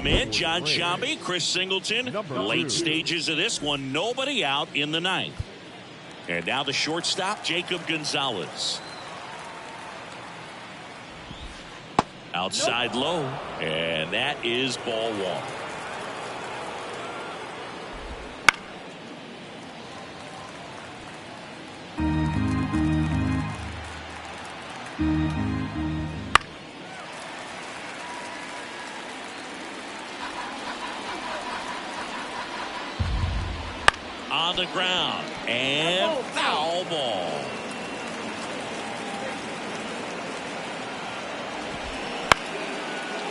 Welcome in, John Sciambi, Chris Singleton. Late stages of this one, nobody out in the ninth. And now the shortstop, Jacob Gonzalez. Outside low, and that is ball one. On the ground, and foul ball.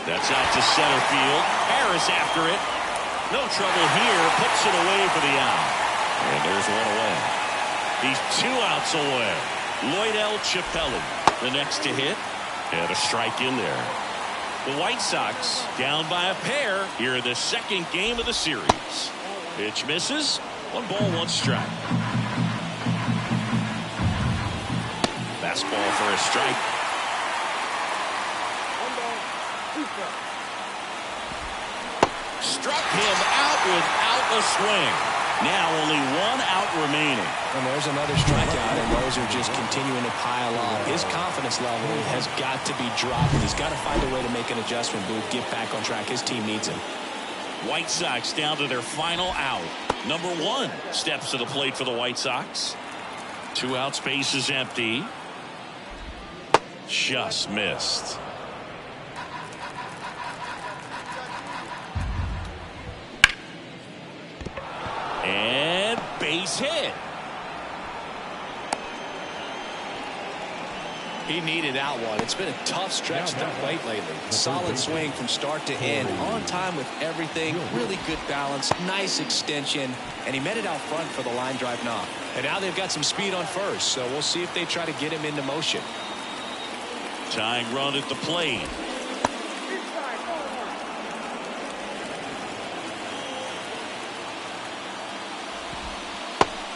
That's out to center field. Harris after it. No trouble here. Puts it away for the out. And there's one away. He's 2 outs away. Lloyd L. Chappelli, the next to hit. And a strike in there. The White Sox down by a pair here in the second game of the series. Pitch misses. 1 ball, 1 strike. Fastball for a strike. Struck him out without a swing. Now only 1 out remaining. And there's another strikeout, and those are just continuing to pile up. His confidence level has got to be dropping. He's got to find a way to make an adjustment, Booth, get back on track. His team needs him. White Sox down to their final out. Number 1 steps to the plate for the White Sox. 2 outs, base is empty. Just missed. And base hit. He needed out one. It's been a tough stretch at the plate lately. Solid swing from start to end. On time with everything. Really good balance. Nice extension. And he met it out front for the line drive knock. And now they've got some speed on first. So we'll see if they try to get him into motion. Tying run at the plate.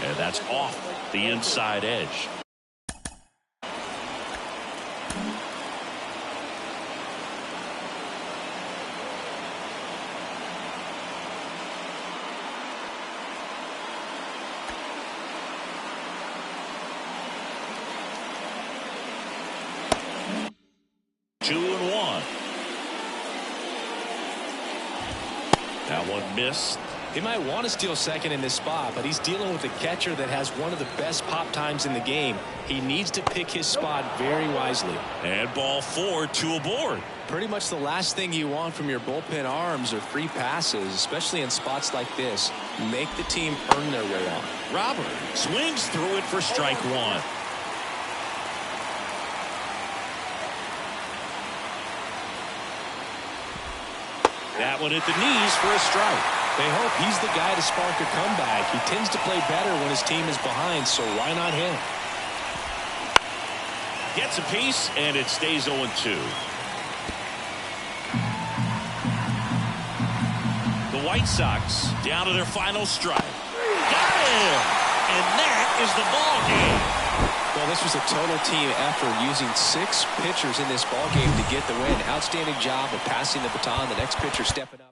And that's off the inside edge. That one missed. He might want to steal second in this spot, but he's dealing with a catcher that has one of the best pop times in the game. He needs to pick his spot very wisely. And ball 4, 2 aboard. Pretty much the last thing you want from your bullpen arms are free passes, especially in spots like this. Make the team earn their way on. Robert swings through it for strike 1. That one at the knees for a strike. They hope he's the guy to spark a comeback. He tends to play better when his team is behind, so why not him? Gets a piece, and it stays 0-2. The White Sox down to their final strike. Got him! And that is the ball game. Well, this was a total team effort, using 6 pitchers in this ball game to get the win. Outstanding job of passing the baton. The next pitcher stepping up.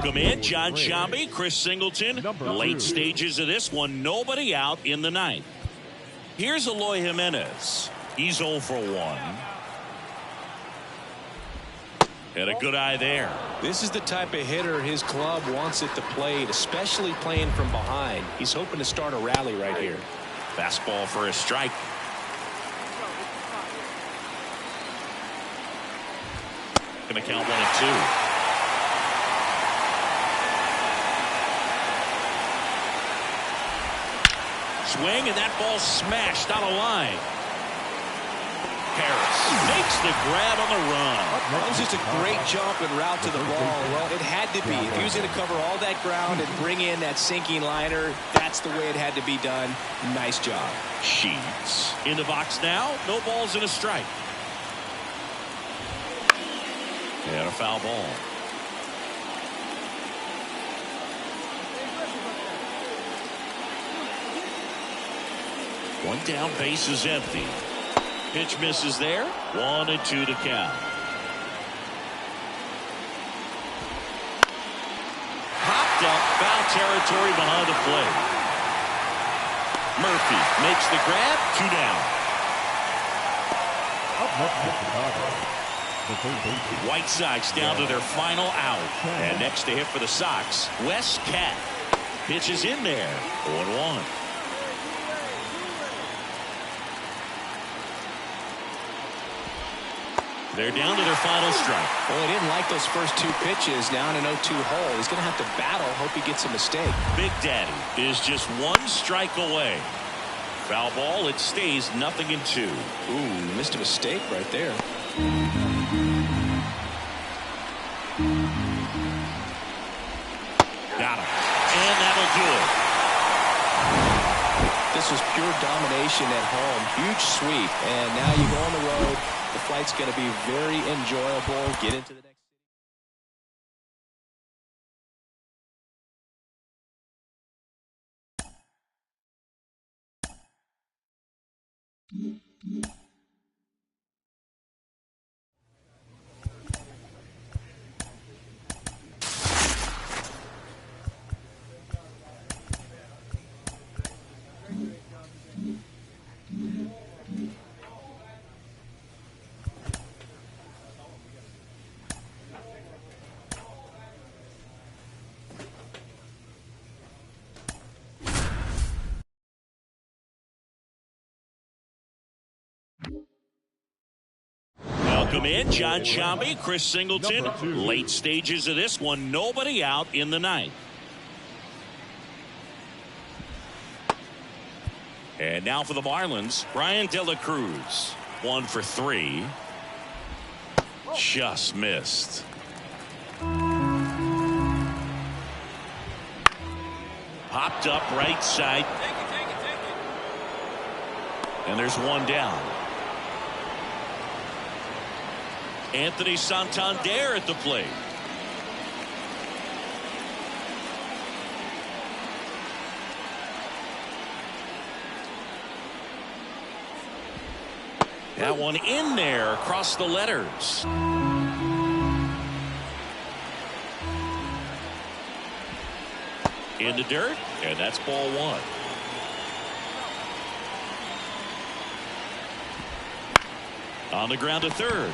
Welcome in, John Shambi, Chris Singleton. Late stages of this one, nobody out in the ninth. Here's Eloy Jimenez. He's 0 for 1. And a good eye there. This is the type of hitter his club wants it to play, especially playing from behind. He's hoping to start a rally right here. Fastball for a strike. Gonna count 1 and 2. Swing, and that ball smashed out of line. Harris makes the grab on the run. That was just a great jump and route to the ball. Well, it had to be. If he was going to cover all that ground and bring in that sinking liner, that's the way it had to be done. Nice job. Sheets in the box now. No balls and a strike. And a foul ball. One down, base is empty. Pitch misses there. 1 and 2 to count. Popped up, foul territory behind the plate. Murphy makes the grab. 2 down. White Sox down to their final out. And next to hit for the Sox, Wes Cat. Pitches in there. 0-1. They're down to their final strike. Well, he didn't like those first 2 pitches. Now in an 0-2 hole. He's going to have to battle. Hope he gets a mistake. Big Daddy is just 1 strike away. Foul ball. It stays 0-2. Ooh, missed a mistake right there. Got him. And that'll do it. This was pure domination at home. Huge sweep. And now you go on the road. The flight's going to be very enjoyable. Get into the next. Welcome in, John Shambi, Chris Singleton. Late stages of this one, nobody out in the ninth. And now for the Marlins, Brian De La Cruz. 1 for 3. Just missed. Popped up right side. And there's 1 down. Anthony Santander at the plate. That one in there across the letters. In the dirt, and that's ball 1. On the ground to third.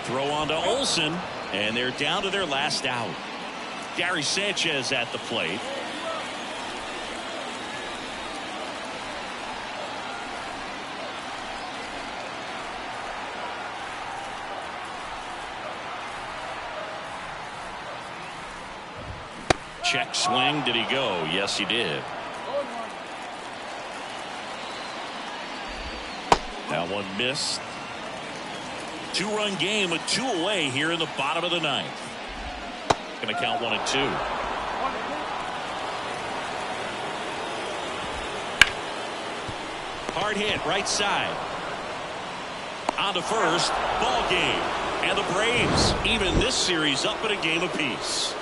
Throw on to Olsen, and they're down to their last out. Gary Sanchez at the plate. Check swing. Did he go? Yes, he did. That one missed. 2-run game with 2 away here in the bottom of the ninth. Going to count 1 and 2. Hard hit right side. On to first. Ball game. And the Braves even this series up in a game apiece.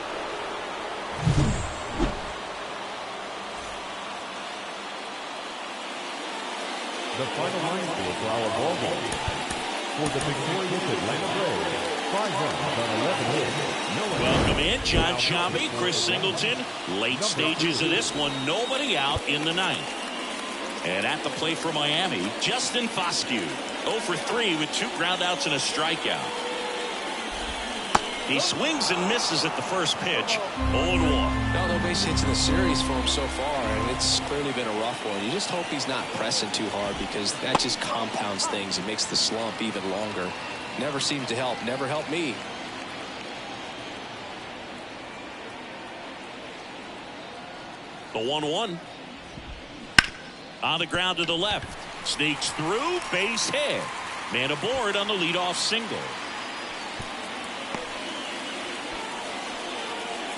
The final line for our ball game. For the victorious Atlanta Braves, Welcome in, John Shambi, Chris Singleton. Late stages of this one, nobody out in the ninth. And at the plate for Miami, Justin Foscue, 0 for 3 with 2 groundouts and a strikeout. He swings and misses at the first pitch, 0-1. No base hits in the series for him so far, and it's clearly been a rough one. You just hope he's not pressing too hard, because that just compounds things. It makes the slump even longer. Never seems to help. Never helped me. The 1-1. On the ground to the left. Sneaks through, base hit. Man aboard on the leadoff single.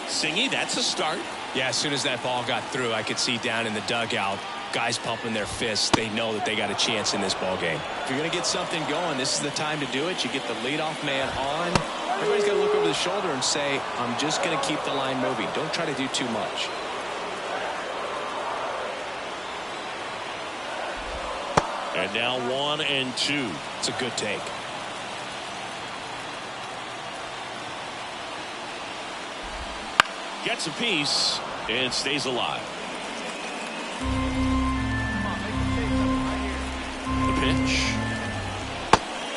Singy, that's a start. Yeah, as soon as that ball got through, I could see down in the dugout, guys pumping their fists. They know that they got a chance in this ball game. If you're going to get something going, this is the time to do it. You get the leadoff man on. Everybody's got to look over the shoulder and say, I'm just going to keep the line moving. Don't try to do too much. And now 1-2. It's a good take. Gets a piece and stays alive. The pitch.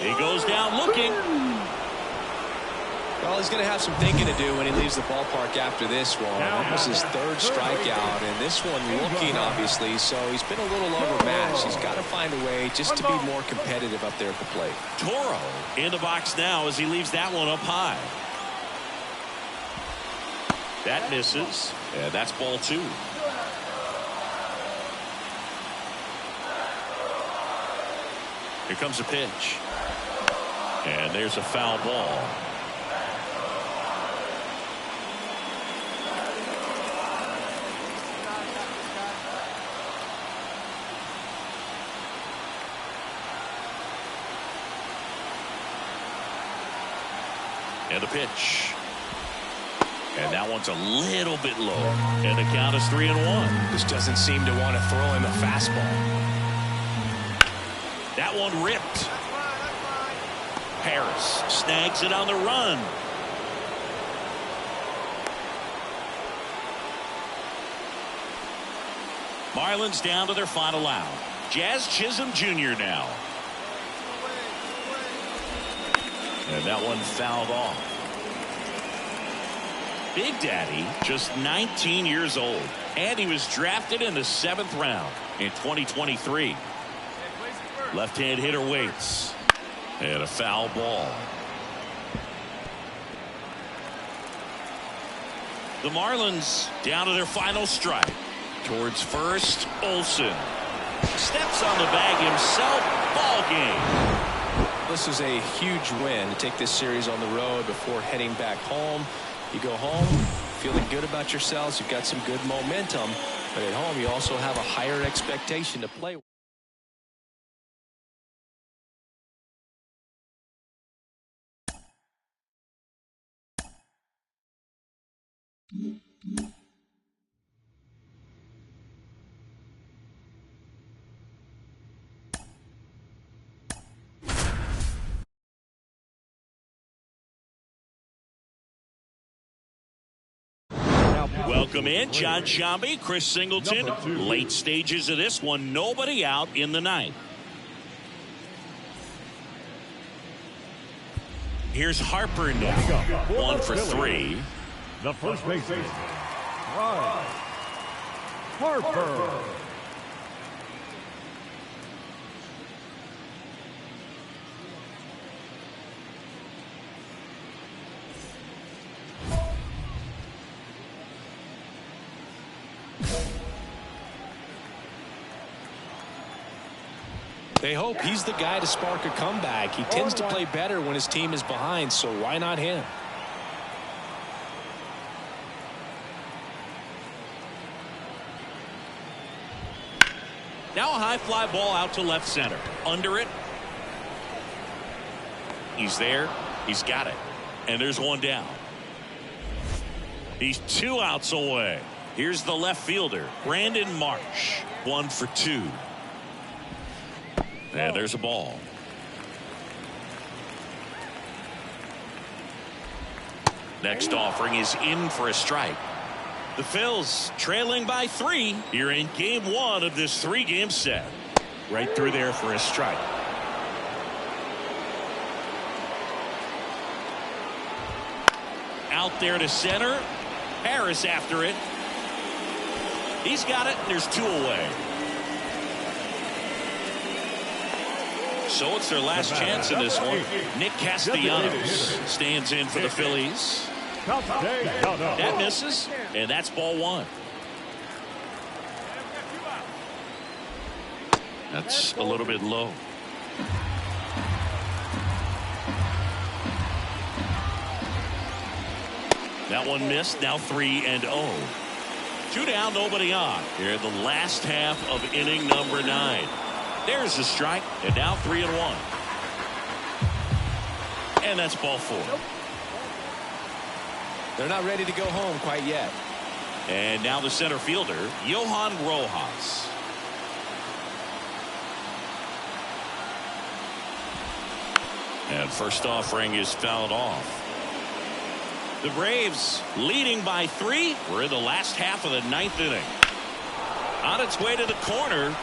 He goes down looking. Well, he's going to have some thinking to do when he leaves the ballpark after this one. That was his 3rd strikeout, and this one looking, obviously, so he's been a little overmatched. He's got to find a way just to be more competitive up there at the plate. Toro in the box now as he leaves that one up high. That misses, and that's ball 2. Here comes a pitch. And there's a foul ball. And the pitch. And that one's a little bit low. And the count is 3-1. This doesn't seem to want to throw him a fastball. That one ripped. Harris snags it on the run. Marlins down to their final out. Jazz Chisholm Jr. now. And that one fouled off. Big Daddy, just 19 years old, and he was drafted in the 7th round in 2023. Left-hand hitter waits, and a foul ball. The Marlins down to their final strike. Towards first, Olsen steps on the bag himself. Ball game. This is a huge win to take this series on the road before heading back home. You go home feeling good about yourselves. You've got some good momentum, but at home you also have a higher expectation to play with. Welcome in, John Shambi, Chris Singleton. Late stages of this one, nobody out in the ninth. Here's Harper now, 1 for 3. The first baseman, Bryce Harper. They hope he's the guy to spark a comeback. He tends to play better when his team is behind, so why not him? Now a high fly ball out to left center. Under it. He's there. He's got it. And there's one down. He's 2 outs away. Here's the left fielder, Brandon Marsh. 1 for 2. And there's a ball. Next offering is in for a strike. The Phils trailing by 3 here in game 1 of this 3-game set. Right through there for a strike. Out there to center. Harris after it. He's got it, and there's 2 away. So it's their last chance in this one. Nick Castellanos stands in for the Phillies. That misses, and that's ball 1. That's a little bit low. That one missed. Now 3-0. 2 down, nobody on. Here in the last half of inning number 9. There's the strike, and now 3-1. And that's ball 4. They're not ready to go home quite yet. And now the center fielder, Johan Rojas. And first offering is fouled off. The Braves leading by 3. We're in the last half of the 9th inning. On its way to the corner.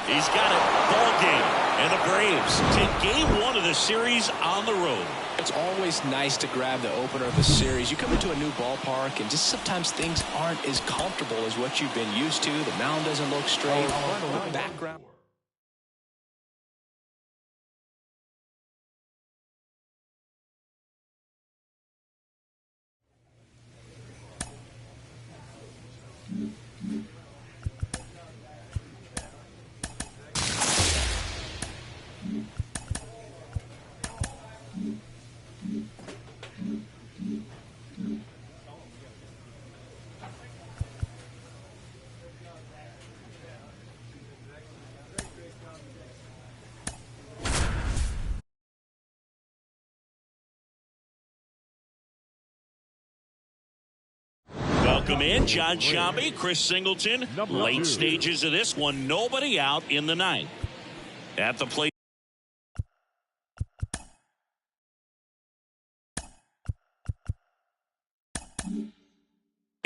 He's got it. Ball game. And the Braves take game 1 of the series on the road. It's always nice to grab the opener of the series. You come into a new ballpark and just sometimes things aren't as comfortable as what you've been used to. The mound doesn't look straight. The background. Welcome in, John Shambi, Chris Singleton. Late stages of this one, nobody out in the 9th. At the plate.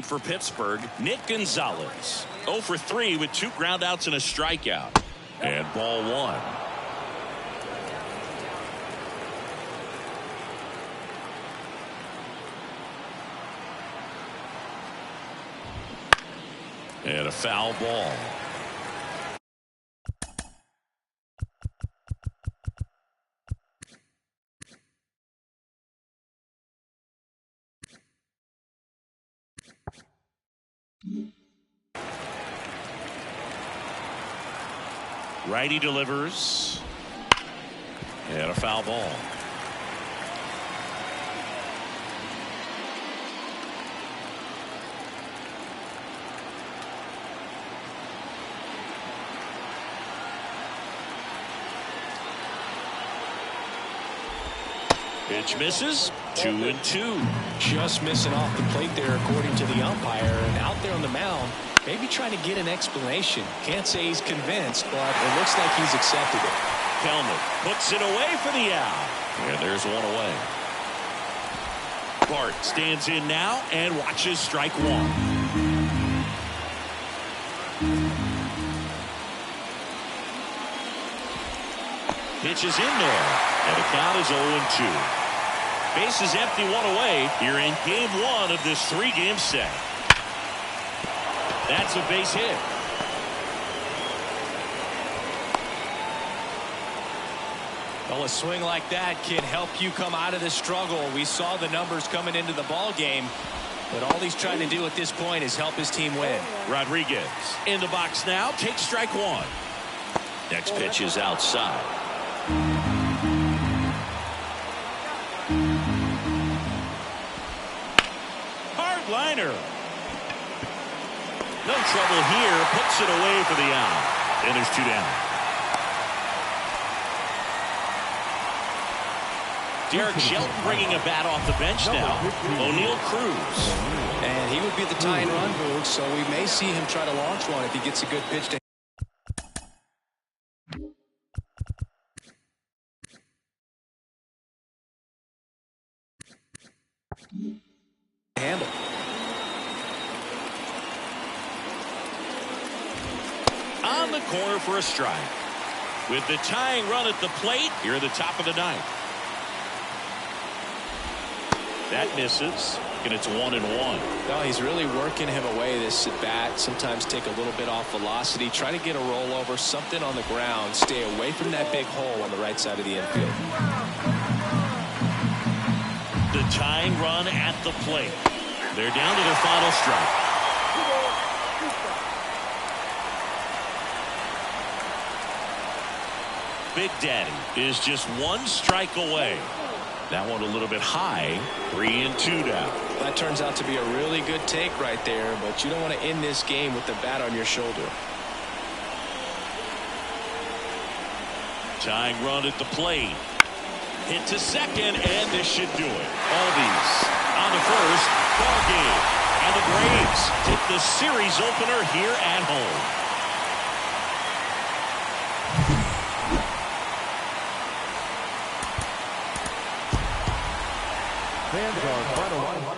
For Pittsburgh, Nick Gonzalez. 0 for 3 with 2 groundouts and a strikeout. And ball 1. And a foul ball. Righty delivers. And a foul ball. Pitch misses. 2-2. Just missing off the plate there according to the umpire, and out there on the mound maybe trying to get an explanation. Can't say he's convinced, but it looks like he's accepted it. Kelman puts it away for the out. And there's 1 away. Bart stands in now and watches strike 1. Pitch is in there, and the count is 0-2. Base is empty, 1 away here in game 1 of this 3-game set. That's a base hit. Well, a swing like that can help you come out of the struggle. We saw the numbers coming into the ball game, but all he's trying to do at this point is help his team win. Rodriguez in the box now, takes strike 1. Next pitch is outside. Hard liner. No trouble here, puts it away for the out. And there's 2 down. Derek Shelton bringing a bat off the bench now. O'Neal Cruz. And he would be the tying run, so we may see him try to launch one if he gets a good pitch to Handle. On the corner for a strike. With the tying run at the plate, here at the top of the ninth. That misses, and it's 1-1. No, he's really working him away, this at bat. Sometimes take a little bit off velocity. Try to get a rollover, something on the ground. Stay away from that big hole on the right side of the infield. The tying run at the plate. They're down to their final strike. Big Daddy is just one strike away. That one a little bit high. 3-2 now. That turns out to be a really good take right there, but you don't want to end this game with the bat on your shoulder. Tying run at the plate. Hit to second, and this should do it. Albies on the first. Ball game. And the Braves take the series opener here at home. Fans are final line score.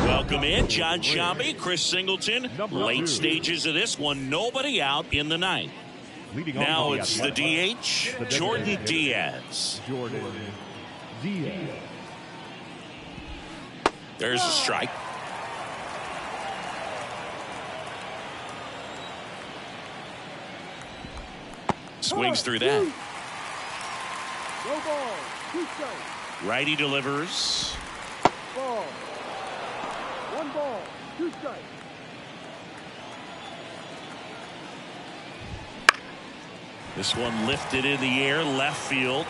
Welcome in, John Shambi, Chris Singleton. Late stages of this one, nobody out in the ninth. Now it's the DH, Jordan Diaz. There's a strike. Swings through that. Righty delivers. Ball. 1 ball, 2 strikes. This one lifted in the air, left field.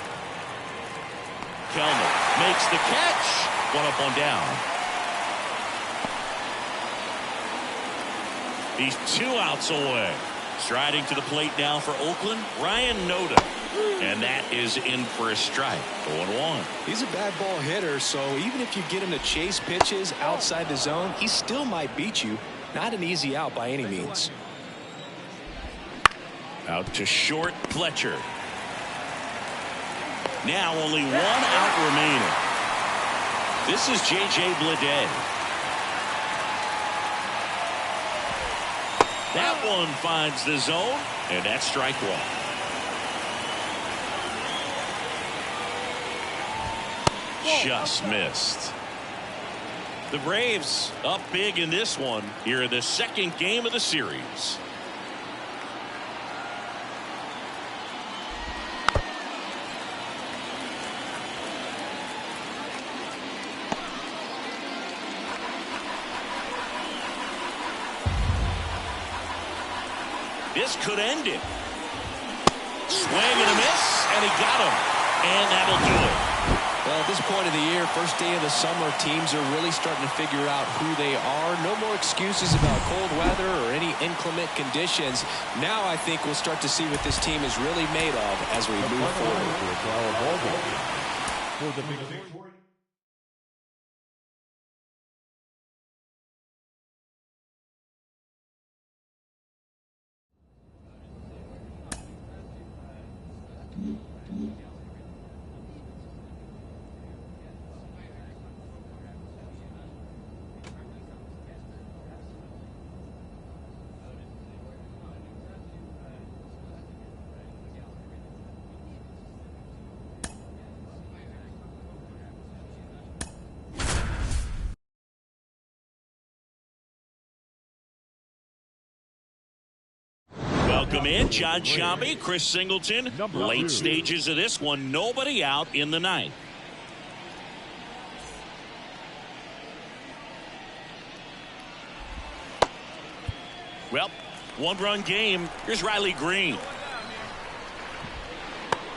Kelman makes the catch. 1 up, 1 down. He's 2 outs away. Striding to the plate now for Oakland, Ryan Noda. And that is in for a strike. 0-1. He's a bad ball hitter, so even if you get him to chase pitches outside the zone, he still might beat you. Not an easy out by any means. Out to short, Fletcher. Now only 1 out remaining. This is J.J. Bleday. That one finds the zone, and that's strike 1. Just missed. The Braves up big in this one here in the second game of the series. This could end it. Swing and a miss, and he got him. And that'll do it. Well, at this point of the year, first day of the summer, teams are really starting to figure out who they are. No more excuses about cold weather or any inclement conditions. Now I think we'll start to see what this team is really made of as we move forward. Welcome in, John Shambi, Chris Singleton. Late stages of this one, nobody out in the ninth. Well, one-run game. Here's Riley Green.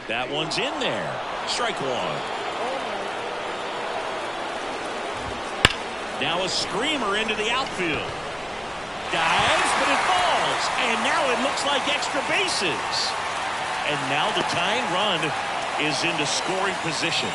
That one's in there. Strike one. Now a screamer into the outfield. Dives, but it falls. And now it looks like extra bases. And now the tying run is into scoring position.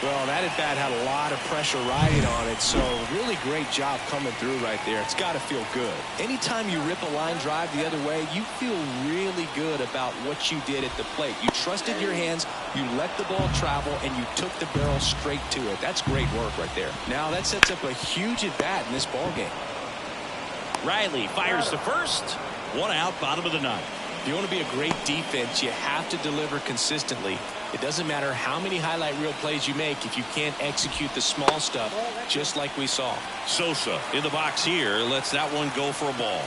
Well, that at-bat had a lot of pressure riding on it, so really great job coming through right there. It's got to feel good. Anytime you rip a line drive the other way, you feel really good about what you did at the plate. You trusted your hands, you let the ball travel, and you took the barrel straight to it. That's great work right there. Now that sets up a huge at-bat in this ball game. Riley fires the first. One out, bottom of the ninth. If you want to be a great defense, you have to deliver consistently. It doesn't matter how many highlight reel plays you make if you can't execute the small stuff, just like we saw. Sosa in the box here lets that one go for a ball.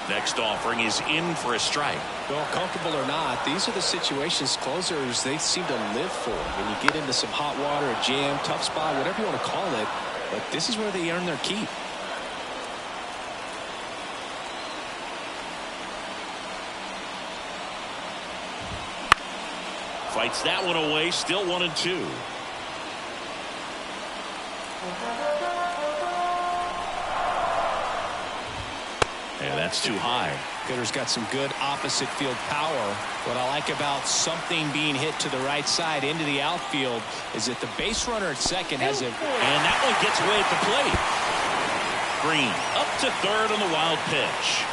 Next offering is in for a strike. Well, comfortable or not, these are the situations closers they seem to live for. When you get into some hot water, a jam, tough spot, whatever you want to call it, but this is where they earn their keep. Fights that one away, still 1-2. And that's too high. Hitter's got some good opposite field power. What I like about something being hit to the right side into the outfield is that the base runner at second has a... And that one gets away at the plate. Green up to third on the wild pitch.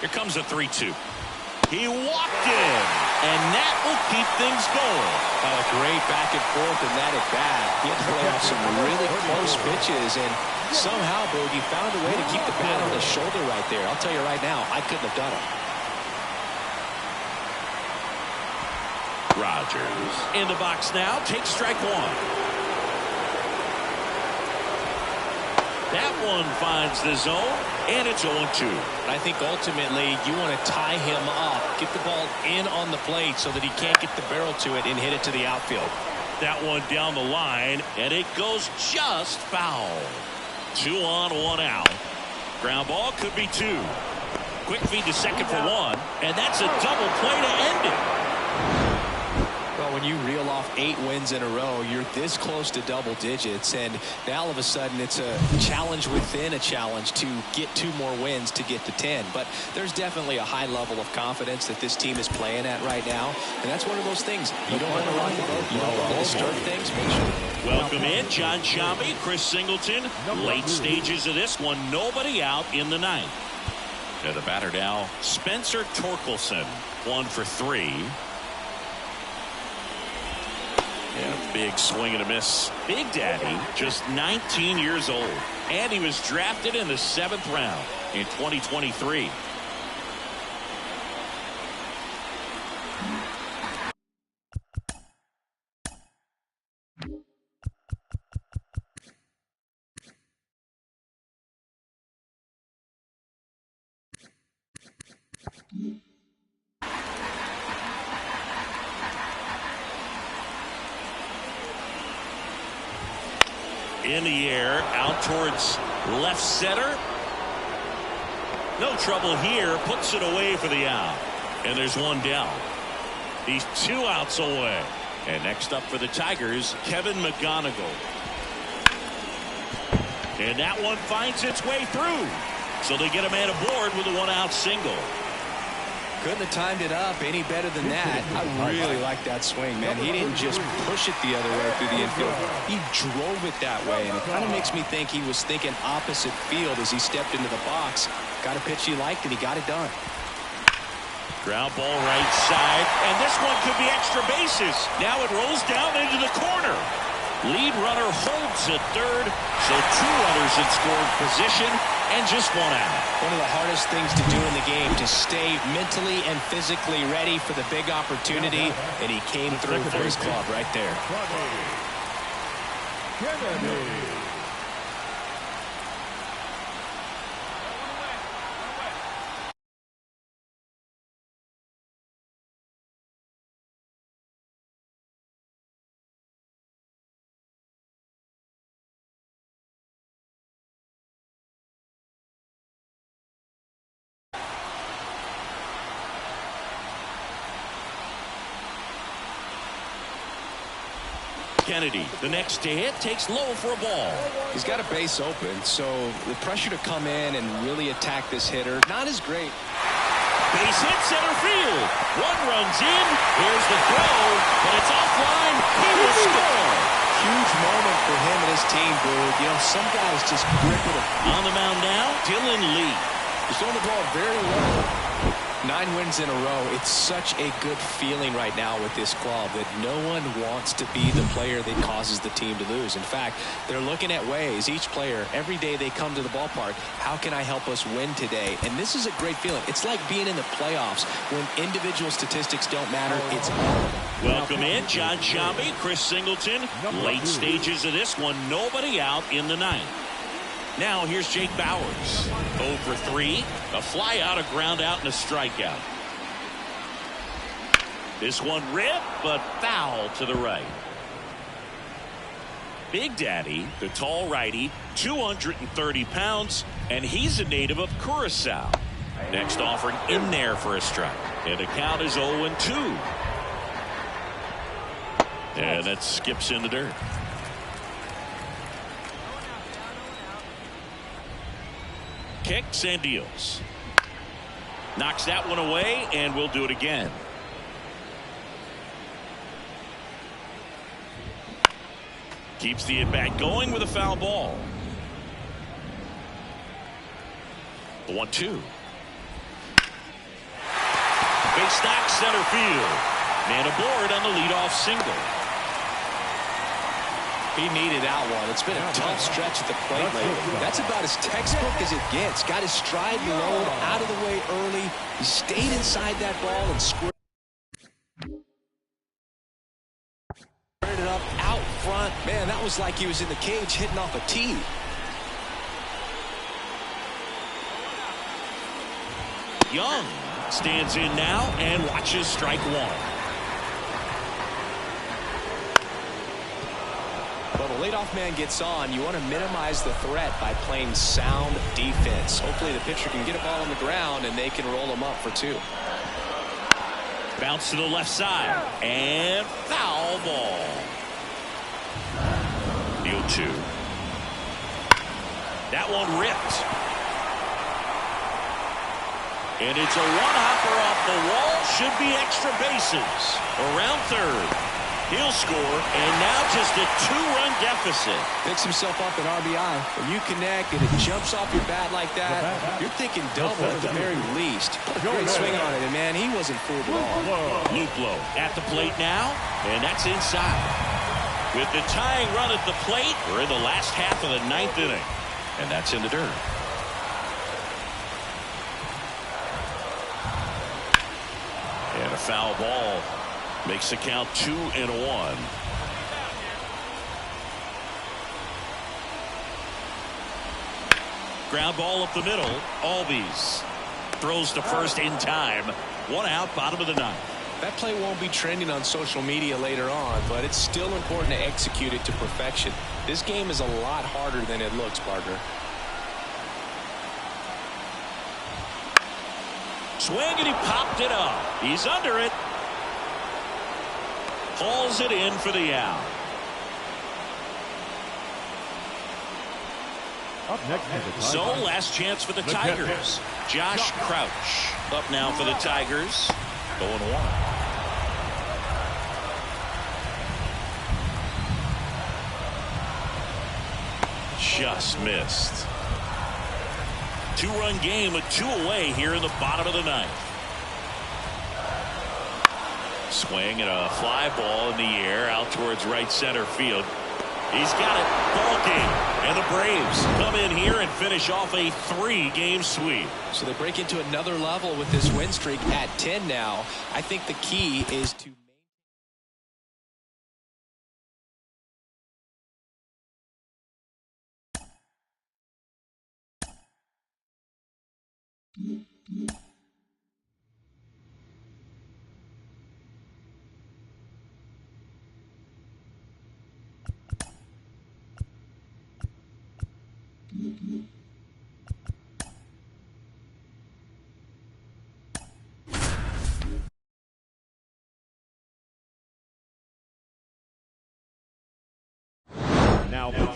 Here comes a 3-2. He walked in, and that will keep things going. A great back and forth in that at bat. He had to play off some really close pitches, and somehow Bogey found a way to keep the bat on his shoulder right there. I'll tell you right now, I couldn't have done it. Rogers in the box now, takes strike one. That one finds the zone, and it's 0-2. I think ultimately you want to tie him up, get the ball in on the plate so that he can't get the barrel to it and hit it to the outfield. That one down the line, and it goes just foul. 2 on, 1 out. Ground ball could be 2. Quick feed to second for 1, and that's a double play to end it. Well, when you reel off 8 wins in a row, you're this close to double digits, and now all of a sudden it's a challenge within a challenge to get 2 more wins to get to 10. But there's definitely a high level of confidence that this team is playing at right now, and that's one of those things. You don't want to rock the boat. You don't want to disturb things. Make sure. Welcome in, John Shambi, Chris Singleton. Late stages of this one, nobody out in the ninth. And the batter now, Spencer Torkelson, 1 for 3. Yeah, big swing and a miss. Big Daddy, just 19 years old. And he was drafted in the 7th round in 2023. In the air, out towards left center. No trouble here, puts it away for the out. And there's 1 down. He's 2 outs away. And next up for the Tigers, Kevin McGonigal. And that one finds its way through. So they get a man aboard with a 1-out single. Couldn't have timed it up any better than that. I really like that swing, man. He didn't just push it the other way through the infield. He drove it that way, and it kind of makes me think he was thinking opposite field as he stepped into the box. Got a pitch he liked, and he got it done. Ground ball right side, and this one could be extra bases. Now it rolls down into the corner. Lead runner holds at third, so 2 runners in scoring position, and just one out. One of the hardest things to do in the game, to stay mentally and physically ready for the big opportunity, and he came through for his club right there. Kennedy, the next to hit, takes low for a ball. He's got a base open, so the pressure to come in and really attack this hitter, not as great. Base hit center field. One runs in. Here's the throw, but it's offline. He will score. Huge moment for him and his team, Boog. You know, some guys just grip it. On the mound now, Dylan Lee. He's throwing the ball very well. 9 wins in a row. It's such a good feeling right now with this club that no one wants to be the player that causes the team to lose. In fact, they're looking at ways, each player, every day they come to the ballpark, how can I help us win today? And this is a great feeling. It's like being in the playoffs when individual statistics don't matter. It's Welcome in, John Shambi, Chris Singleton. Late stages of this one, nobody out in the ninth. Now here's Jake Bowers. 0 for 3. A fly out, a ground out, and a strikeout. This one ripped, but foul to the right. Big Daddy, the tall righty, 230 pounds, and he's a native of Curacao. Next offering in there for a strike. And the count is 0-2. And that skips in the dirt. Kicks and deals. Knocks that one away, and we'll do it again. Keeps the at-bat going with a foul ball. 1-2. Base knock center field. Man aboard on the leadoff single. He needed that one. It's been a tough stretch at the plate lately. That's about as textbook as it gets. Got his stride low, out of the way early. He stayed inside that ball and squared it up out front. Man, that was like he was in the cage hitting off a tee. Young stands in now and watches strike one. Well, the leadoff man gets on. You want to minimize the threat by playing sound defense. Hopefully the pitcher can get a ball on the ground and they can roll him up for 2. Bounce to the left side and foul ball. 0-2. That one ripped. And it's a one-hopper off the wall. Should be extra bases. Around third. He'll score, and now just a 2-run deficit. Picks himself up at RBI. When you connect and it jumps off your bat like that, you're thinking double at the very least. Great swing on it, and man, he wasn't fooled at all. Luplow at the plate now, and that's inside. With the tying run at the plate, we're in the last half of the 9th inning, and that's in the dirt. And a foul ball. Makes the count 2-1. Ground ball up the middle. Albies throws to first in time. 1 out, bottom of the 9th. That play won't be trending on social media later on, but it's still important to execute it to perfection. This game is a lot harder than it looks, partner. Swing, and he popped it up. He's under it. Hauls it in for the out. Up next for the Tigers. So last chance for the Tigers. Josh Crouch up now for the Tigers. 0-1. Just missed. 2-run game with 2 away here in the bottom of the 9th. Swing and a fly ball in the air out towards right center field. He's got it. Ball game. And the Braves come in here and finish off a 3-game sweep. So they break into another level with this win streak at 10 now. I think the key is to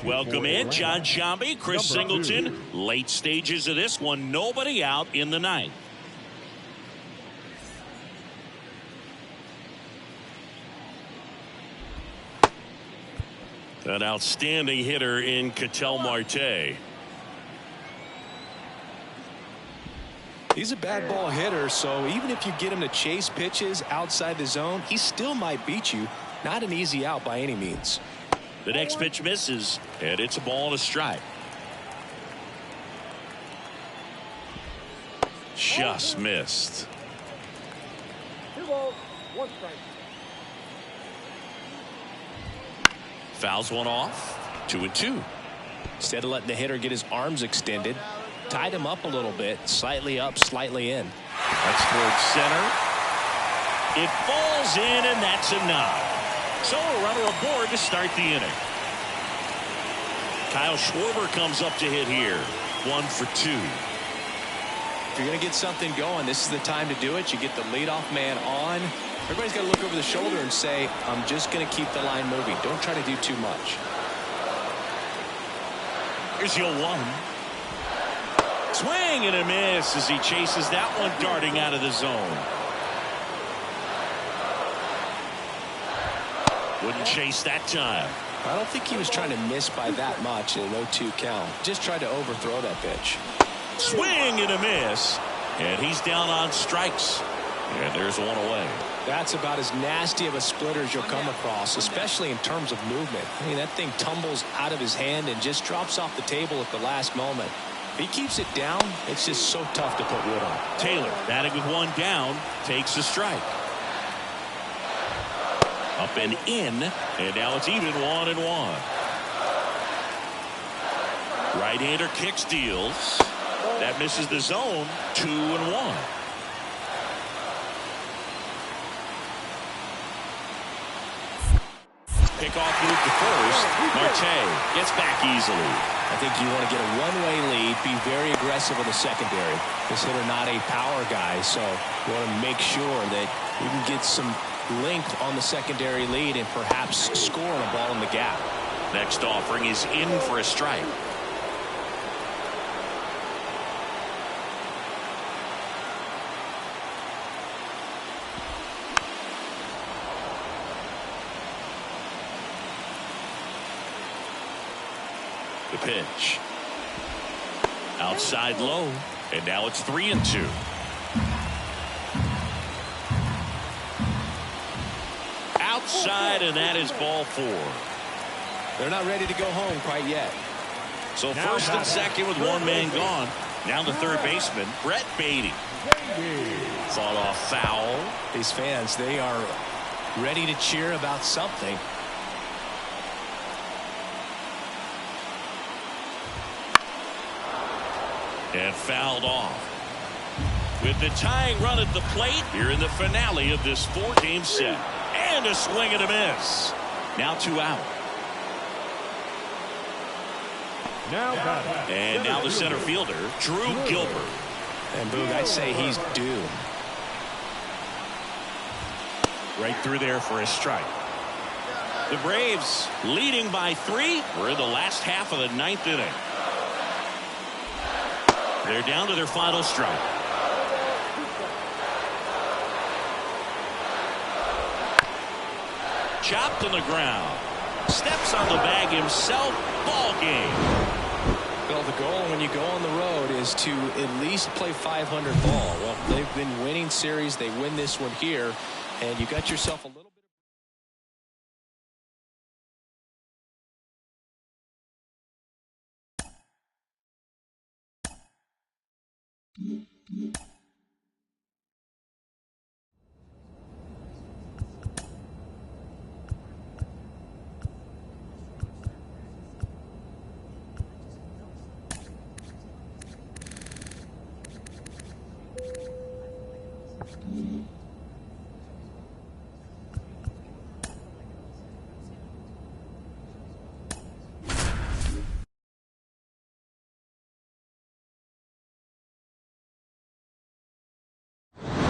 Welcome in, John Shambi, Chris Singleton. Late stages of this one, nobody out in the ninth. An outstanding hitter in Ketel Marte. He's a bad ball hitter, so even if you get him to chase pitches outside the zone, he still might beat you. Not an easy out by any means. The next pitch misses, and it's a ball and a strike. Just missed. 2 balls, 1 strike. Fouls one off. 2-2. Instead of letting the hitter get his arms extended, tied him up a little bit, slightly up, slightly in. That's towards center. It falls in, and that's a knock. So a runner aboard to start the inning. Kyle Schwarber comes up to hit here. 1 for 2. If you're going to get something going, this is the time to do it. You get the leadoff man on. Everybody's got to look over the shoulder and say, I'm just going to keep the line moving. Don't try to do too much. Here's your 1. Swing and a miss as he chases that one darting out of the zone. Wouldn't chase that time. I don't think he was trying to miss by that much in an 0-2 count. Just tried to overthrow that pitch. Swing and a miss. And he's down on strikes. And there's one away. That's about as nasty of a splitter as you'll come across, especially in terms of movement. I mean, that thing tumbles out of his hand and just drops off the table at the last moment. If he keeps it down, it's just so tough to put wood on. Taylor, batting with 1 down, takes a strike. Up and in, and now it's even 1-1. Right-hander kicks, deals. That misses the zone. 2-1. Pickoff move to first. Marte gets back easily. I think you want to get a one-way lead, be very aggressive in the secondary. This hitter not a power guy, so you want to make sure that you can get some length on the secondary lead and perhaps score on a ball in the gap. Next offering is in for a strike. The pitch. Outside low, and now it's 3-2. Outside, and that is ball 4. They're not ready to go home quite yet. So first and second with 1 man gone. Now the third baseman, Brett Beatty. Fought off foul. These fans, they are ready to cheer about something. And fouled off. With the tying run at the plate here in the finale of this 4-game set. And a swing and a miss. Now 2 out. And now the center fielder, Drew Gilbert. And Boog, I'd say he's doomed. Right through there for a strike. The Braves leading by 3. We're in the last half of the 9th inning. They're down to their final strike. Chopped on the ground. Steps on the bag himself. Ball game. Well, the goal when you go on the road is to at least play 500 ball. Well, they've been winning series. They win this one here, and you got yourself a little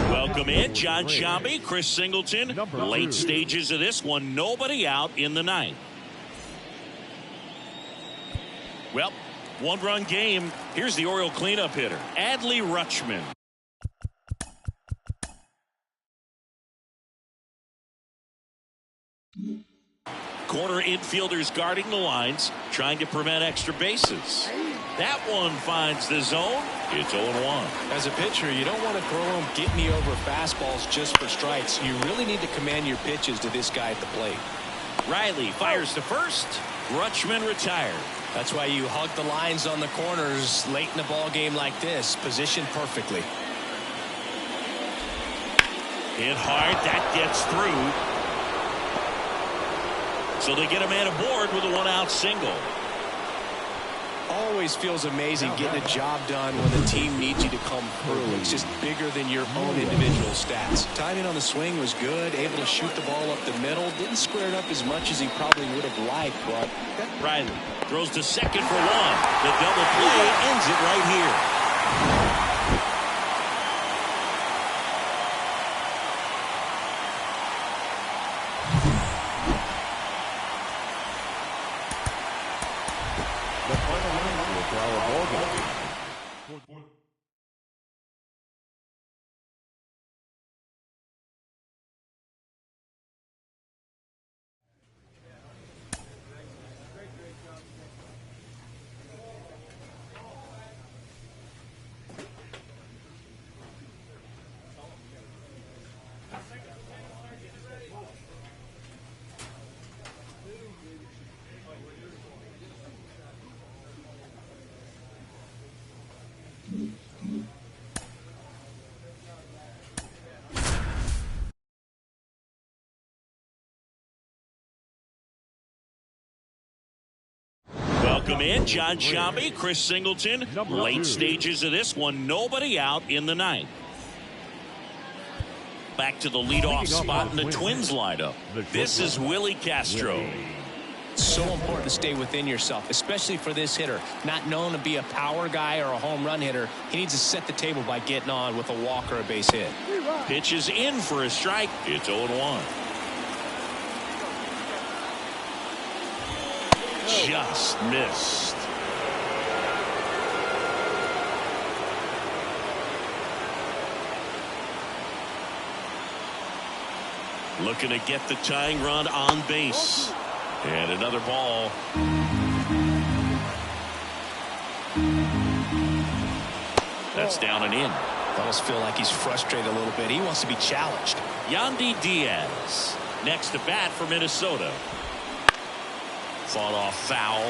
Welcome in, John Sciambi, Chris Singleton. Late stages of this one, nobody out in the ninth. Well, one-run game. Here's the Oriole cleanup hitter, Adley Rutschman. Corner infielders guarding the lines, trying to prevent extra bases. That one finds the zone. It's 0-1. As a pitcher, you don't want to throw him get-me-over fastballs just for strikes. You really need to command your pitches to this guy at the plate. Riley fires to first. Rutschman retired. That's why you hug the lines on the corners late in the ball game like this, positioned perfectly. Hit hard, that gets through. So they get a man aboard with a one-out single. Always feels amazing getting a job done when the team needs you to come through. It's just bigger than your own individual stats. Timing on the swing was good, able to shoot the ball up the middle. Didn't square it up as much as he probably would have liked, but Riley throws to second for one. The double play ends it right here. Welcome in, John Sciambi, Chris Singleton. Late stages of this one, nobody out in the ninth. Back to the leadoff spot in the Twins lineup. This is Willie Castro. so important to stay within yourself, especially for this hitter. Not known to be a power guy or a home run hitter. He needs to set the table by getting on with a walk or a base hit. Pitch is in for a strike. It's 0-1. Just missed. Looking to get the tying run on base. And another ball. That's down and in. Almost feel like he's frustrated a little bit. He wants to be challenged. Yandy Diaz next to bat for Minnesota. Fought off foul.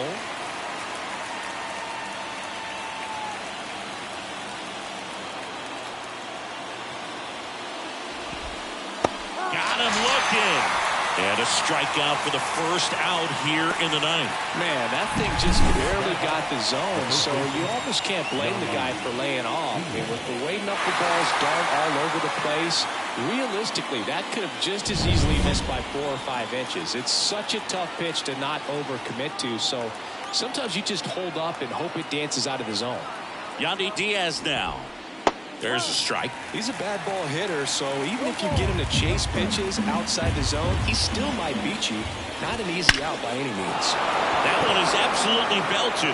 Got him looking. And a strikeout for the first out here in the ninth. Man, that thing just barely got the zone, so you almost can't blame the guy for laying off. I mean, with the way knuckleballs dart all over the place, realistically, that could have just as easily missed by 4 or 5 inches. It's such a tough pitch to not overcommit to, so sometimes you just hold up and hope it dances out of the zone. Yandy Diaz now. There's a strike. He's a bad ball hitter, so even if you get him to chase pitches outside the zone, he still might beat you. Not an easy out by any means. That one is absolutely belted.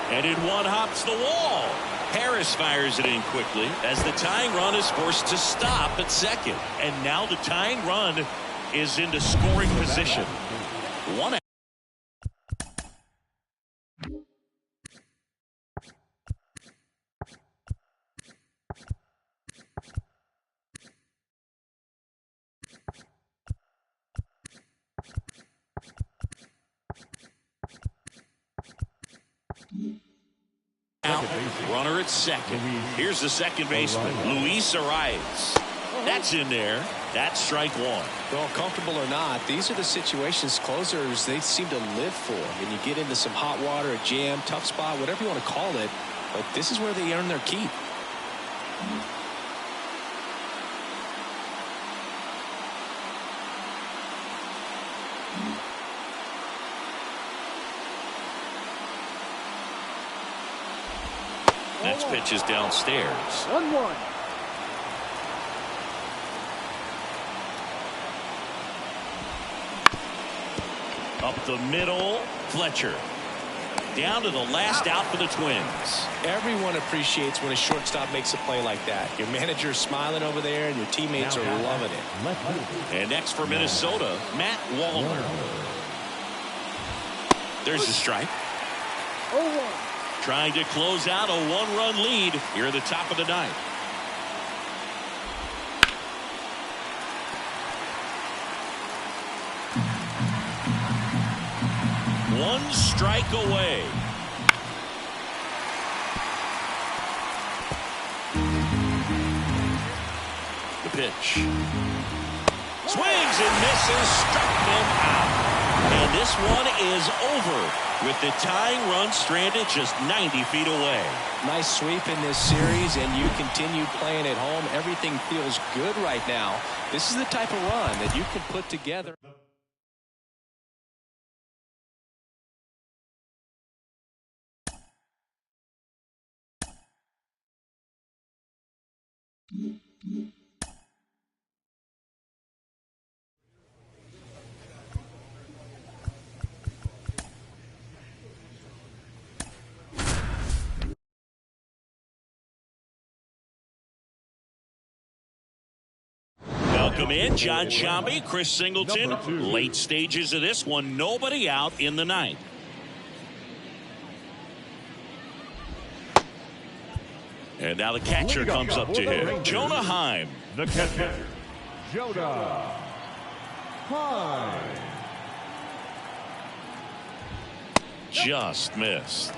And in one hops the wall. Harris fires it in quickly as the tying run is forced to stop at second. And now the tying run is into scoring position. One out. Runner at second. Here's the second baseman, Luis Arias. That's in there. That's strike one. Well, comfortable or not, these are the situations closers they seem to live for. And you get into some hot water, a jam, tough spot, whatever you want to call it. But this is where they earn their keep. Next pitch is downstairs. 1-1. Up the middle, Fletcher. Down to the last out for the Twins. Everyone appreciates when a shortstop makes a play like that. Your manager's smiling over there, and your teammates are loving it. And next for Minnesota, Matt Wallner. There's the strike. 0-1. Trying to close out a one-run lead here at the top of the ninth. One strike away. The pitch. Swings and misses, struck him out. And this one is over with the tying run stranded just 90 feet away. Nice sweep in this series, and you continue playing at home. Everything feels good right now. This is the type of run that you can put together. Welcome in, John Shambi, Chris Singleton. Late stages of this one, nobody out in the ninth. And now the catcher comes up to him, Jonah Heim. The catcher, Jonah Heim. Just missed.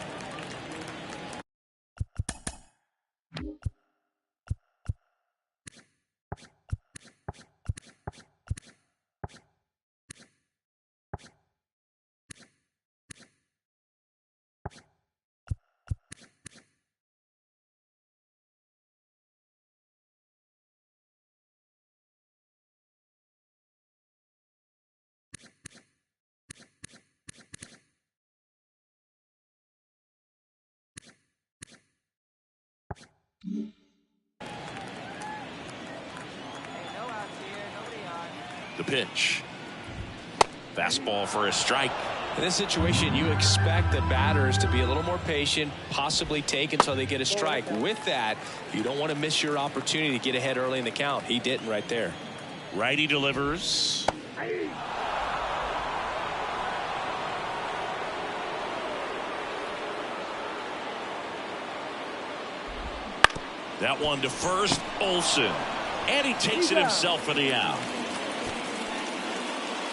The pitch. Fastball for a strike. In this situation, you expect the batters to be a little more patient, possibly take until they get a strike. With that, you don't want to miss your opportunity to get ahead early in the count. He didn't right there. Righty delivers. That one to first, Olsen. And he takes it himself for the out.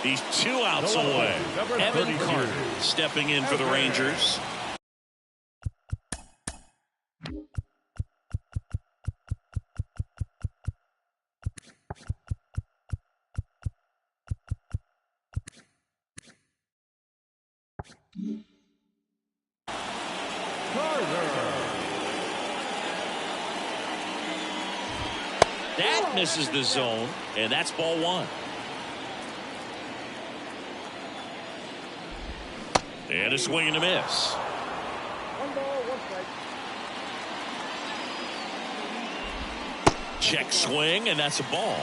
He's 2 outs away. Evan Carter stepping in for the Rangers. That misses the zone, and that's ball one. And a swing and a miss. 1 ball, 1 strike. Check swing, and that's a ball.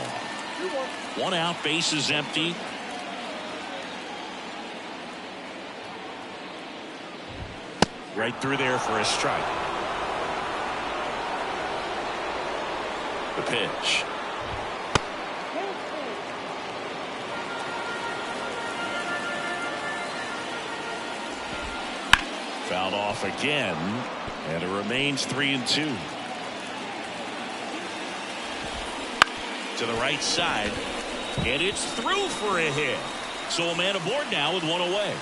2-1. 1 out, base is empty. Right through there for a strike. The pitch. Fouled off again, and it remains 3-2. To the right side, and it's through for a hit. So a man aboard now with 1 away.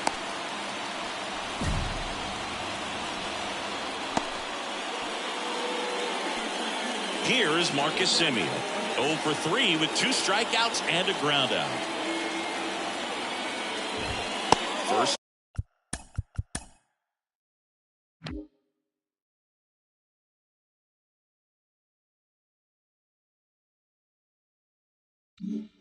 Here is Marcus Semien. 0 for 3 with 2 strikeouts and a ground out. First.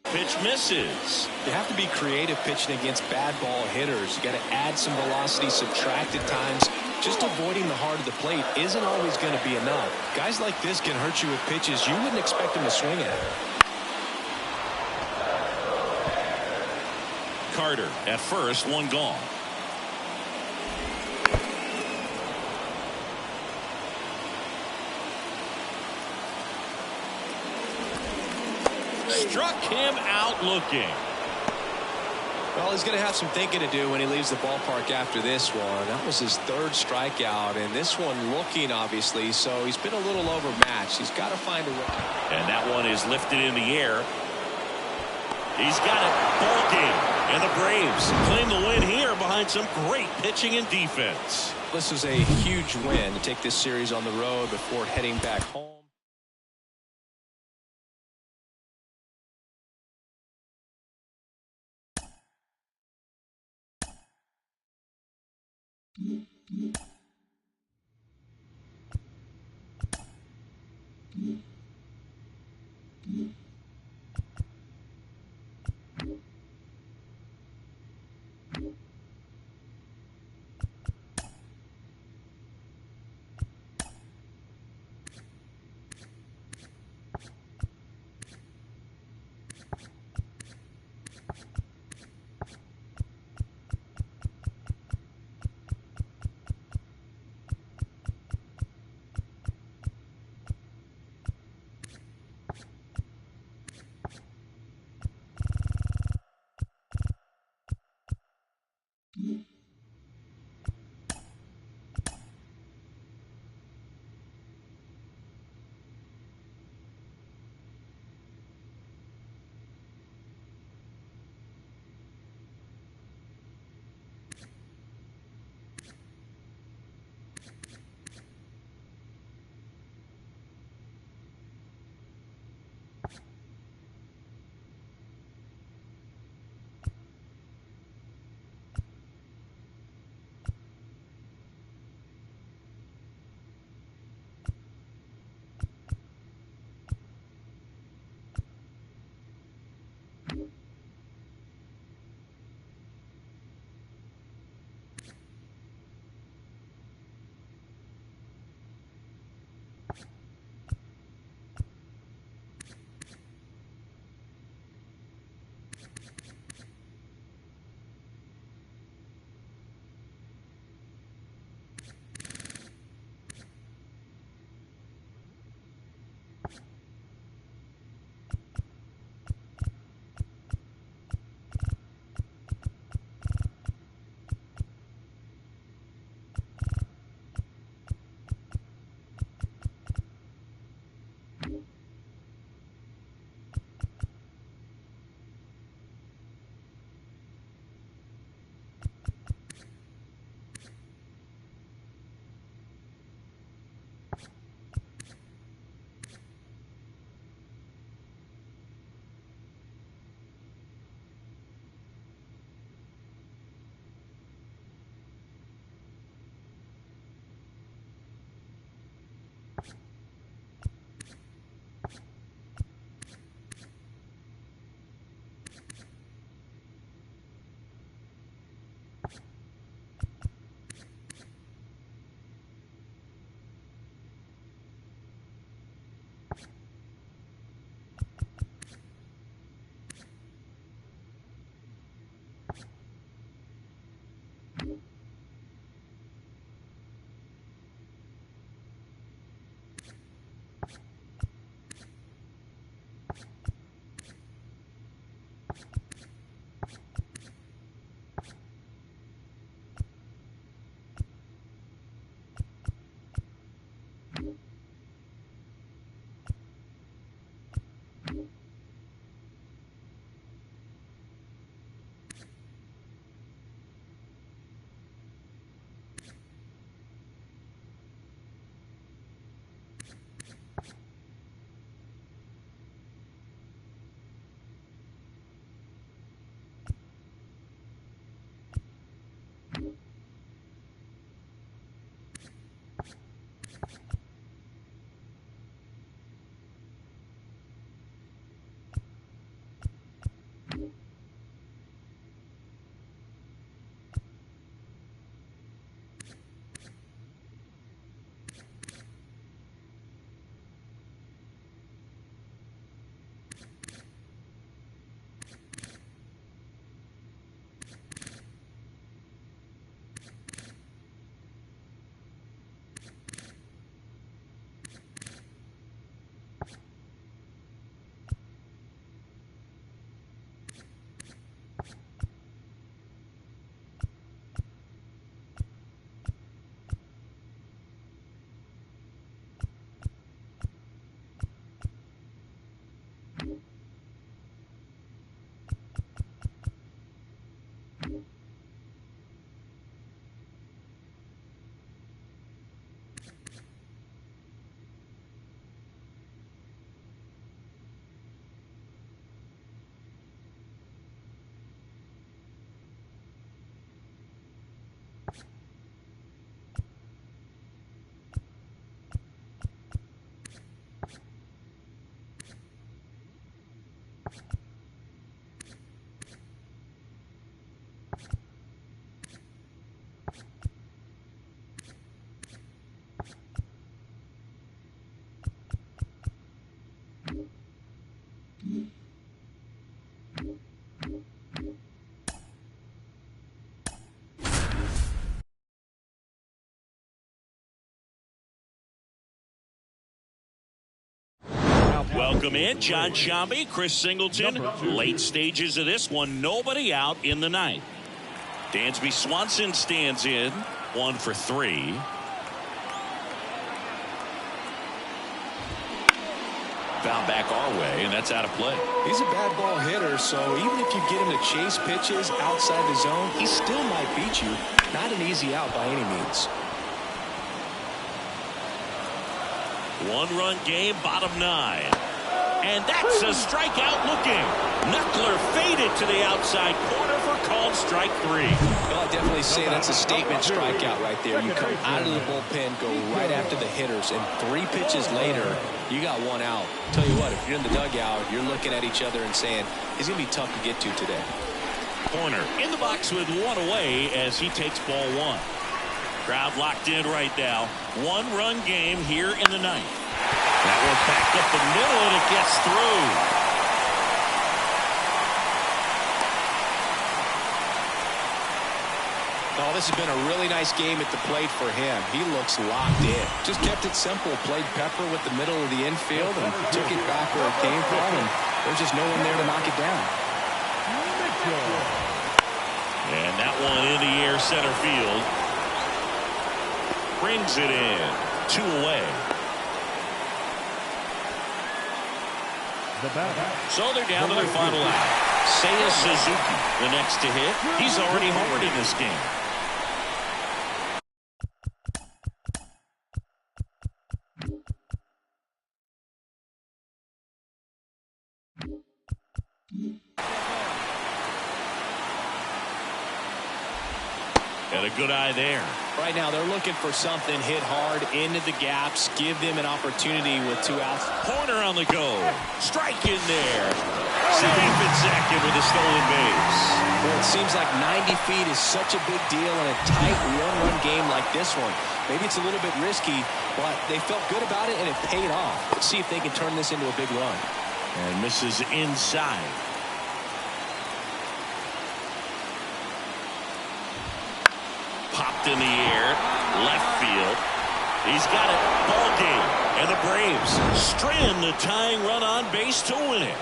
Pitch misses. You have to be creative pitching against bad ball hitters. You got to add some velocity, subtract at times. Just avoiding the heart of the plate isn't always going to be enough. Guys like this can hurt you with pitches you wouldn't expect them to swing at. Carter at first, 1 gone. Struck him out looking. Well, he's going to have some thinking to do when he leaves the ballpark after this one. That was his 3rd strikeout, and this one looking, obviously, so he's been a little overmatched. He's got to find a way. And that one is lifted in the air. He's got it. Ball game. And the Braves claim the win here behind some great pitching and defense. This is a huge win to take this series on the road before heading back home. Welcome in, John Shambi, Chris Singleton. Late stages of this one, nobody out in the ninth. Dansby Swanson stands in, 1 for 3. Foul back our way, and that's out of play. He's a bad ball hitter, so even if you get him to chase pitches outside the zone, he still might beat you. Not an easy out by any means. One-run game, bottom 9. And that's a strikeout looking. Knuckler faded to the outside corner for called strike 3. Well, I definitely say that's a statement strikeout right there. You come out of the bullpen, go right after the hitters, and 3 pitches later, you got 1 out. Tell you what, if you're in the dugout, you're looking at each other and saying, it's going to be tough to get to today. Corner in the box with 1 away as he takes ball 1. Crowd locked in right now. 1-run game here in the ninth. That one backed up the middle, and it gets through. Oh, this has been a really nice game at the plate for him. He looks locked in. Just kept it simple. Played pepper with the middle of the infield and took it back where it came from, and there's just no one there to knock it down. And that one in the air center field. Brings it in. 2 away. So they're down to their final out. Seiya Suzuki, the next to hit. He's already homered in this game. And a good eye there. Right now, they're looking for something, hit hard into the gaps, give them an opportunity with 2 outs. Corner on the go. Strike in there. Safe at second with a stolen base. Well, it seems like 90 feet is such a big deal in a tight 1-run game like this one. Maybe it's a little bit risky, but they felt good about it, and it paid off. Let's see if they can turn this into a big run. And misses inside. Popped in the air, left field. He's got it. Ball game. And the Braves strand the tying run on base to win it.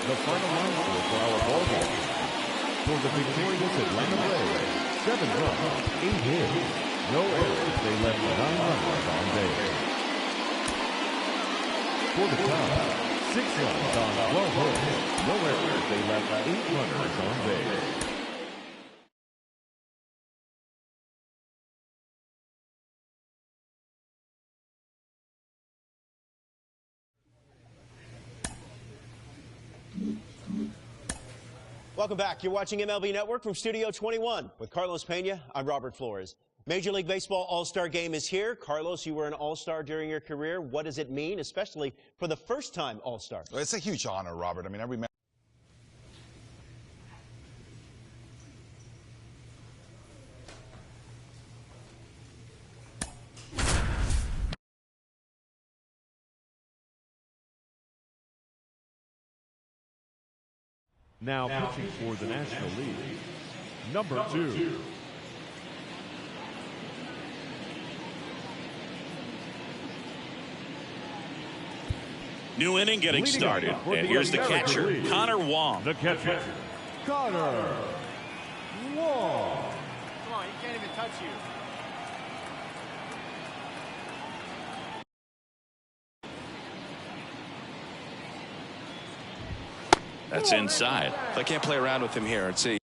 The final line score for our ball game. For the victorious Atlanta Braves, 7 runs, 8 hits, no errors. They left 9 runners on base. For the Cubs, 6 runs on 12 hits, no errors. They left 8 runners on base. Welcome back. You're watching MLB Network from Studio 21. With Carlos Pena, I'm Robert Flores. Major League Baseball All-Star Game is here. Carlos, you were an All-Star during your career. What does it mean, especially for the first-time All-Star? Well, it's a huge honor, Robert. I mean, I remember. Now pitching for the National League, number 2. New inning getting started. And here's the catcher, Connor Wong. The catcher, Connor Wong. Come on, he can't even touch you. That's inside. I can't play around with him here. Let's see.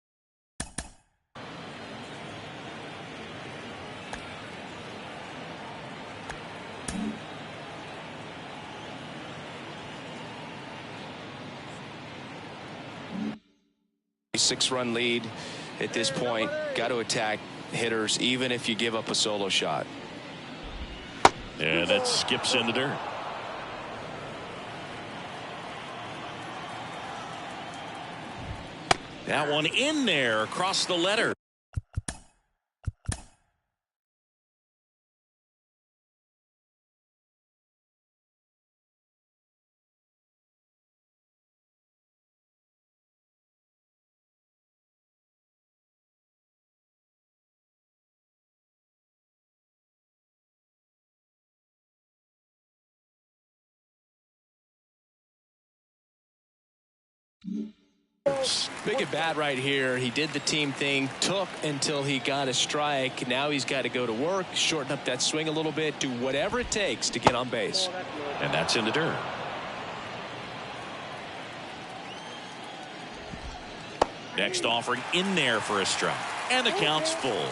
A 6-run lead at this point. Got to attack hitters even if you give up a solo shot. And that skips into dirt. That one in there across the letter. Big at bat right here. He did the team thing, took until he got a strike. Now he's got to go to work, shorten up that swing a little bit, do whatever it takes to get on base. And that's in the dirt. Next offering in there for a strike. And the count's full.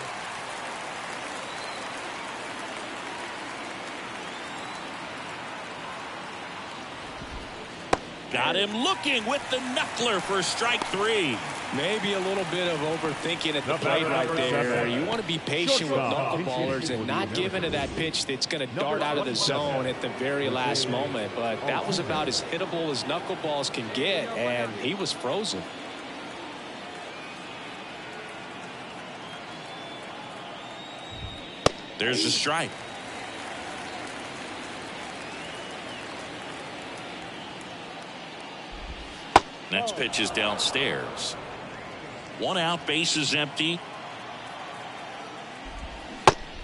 Got him looking with the knuckler for strike 3. Maybe a little bit of overthinking at the plate right there. You want to be patient with knuckleballers and not give into that pitch that's going to dart out of the zone at the very last moment. But that was about as hittable as knuckleballs can get, and he was frozen. There's the strike. Next pitch is downstairs. 1 out, base is empty.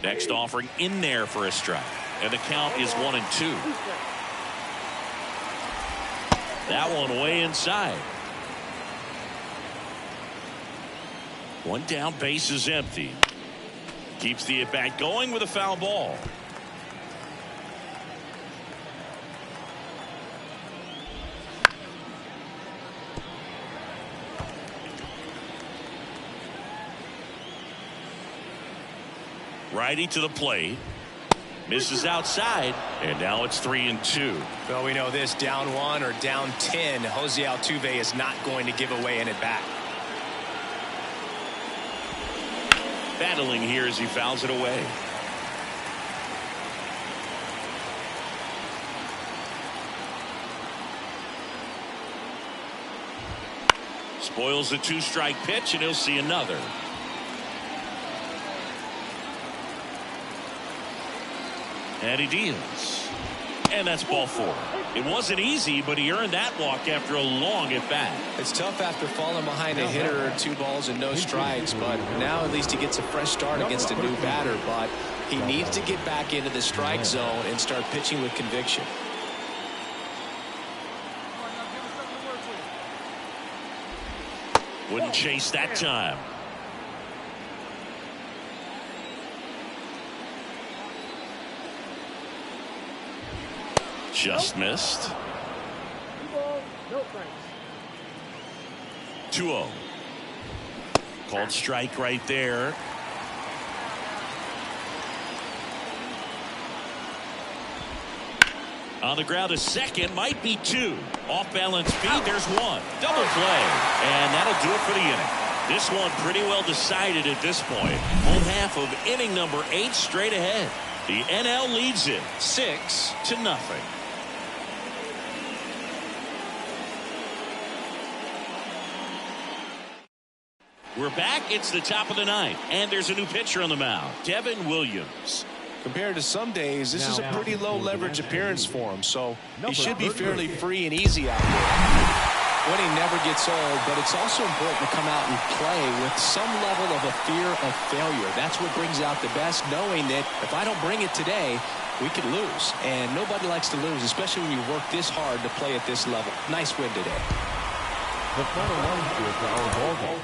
Next offering in there for a strike. And the count is 1-2. That one way inside. 1 down, base is empty. Keeps the at-bat going with a foul ball. Righty to the plate. Misses outside. And now it's 3-2. Well, we know this, down 1 or down 10, Jose Altuve is not going to give away an at-bat. Battling here as he fouls it away. Spoils the 2-strike pitch, and he'll see another. And he deals. And that's ball 4. It wasn't easy, but he earned that walk after a long at-bat. It's tough after falling behind a hitter, 2 balls and no strikes, but now at least he gets a fresh start against a new batter. But he needs to get back into the strike zone and start pitching with conviction. Wouldn't chase that time. Just missed. 2-0. Called strike right there. On the ground a second, might be 2. Off balance feed, there's 1. Double play. And that'll do it for the inning. This one pretty well decided at this point. Home half of inning number 8 straight ahead. The NL leads it 6-0. We're back. It's the top of the 9th, and there's a new pitcher on the mound, Devin Williams. Compared to some days, this is a pretty low leverage appearance for him, so he should be fairly free and easy out there. Winning never gets old, but it's also important to come out and play with some level of a fear of failure. That's what brings out the best, knowing that if I don't bring it today, we could lose. And nobody likes to lose, especially when you work this hard to play at this level. Nice win today. The final run score for our ball game.